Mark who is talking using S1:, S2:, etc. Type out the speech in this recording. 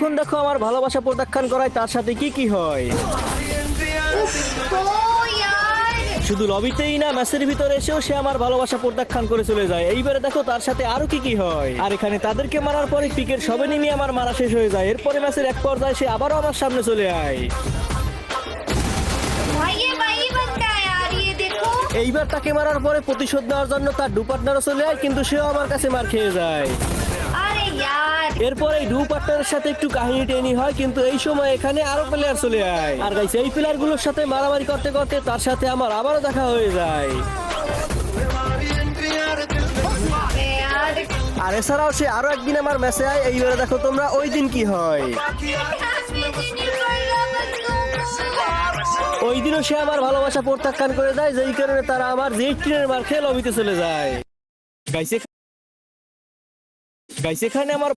S1: এখন দেখো আমার ভালোবাসা প্রত্যাখ্যান করায় তার সাথে কি কি হয়। শুধু লবিতেই না, ম্যাচের ভিতরে এসেও সে আমার ভালোবাসা প্রত্যাখ্যান করে চলে যায়। এইবারে দেখো তার সাথে আরো কি কি হয়। আর এখানে তাদেরকে মারার পরে পিকের সবে নেমে আমার মারা শেষ হয়ে যায়। এরপরে ম্যাচের এক পর্যায়ে সে আবারও আমার সামনে চলে আয়। এইবার তাকে মারার পরে প্রতিশোধ নেওয়ার জন্য তার ডু পার্টনারও চলে আয়, কিন্তু সেও আমার কাছে মার খেয়ে যায়। এরপর এই ডু পার্টনারের সাথে একটু কাহিনী টেনি হয়, কিন্তু এই সময় এখানে আরো প্লেয়ার চলে আয়। আর গাইস এই প্লেয়ার গুলোর সাথে মারামারি করতে করতে তার সাথে আমার আবারও দেখা হয়ে যায়। আর এছাড়াও সে আরো একদিন আমার ম্যাচে আয়। এইবারে দেখো তোমরা ওই দিন কি হয়। ওই দিনও সে আমার ভালোবাসা প্রত্যাখ্যান করে দেয়, যেই কারণে তারা আমার জেড মার খেয়ে লবিতে চলে যায়। গাইস এখানে আমার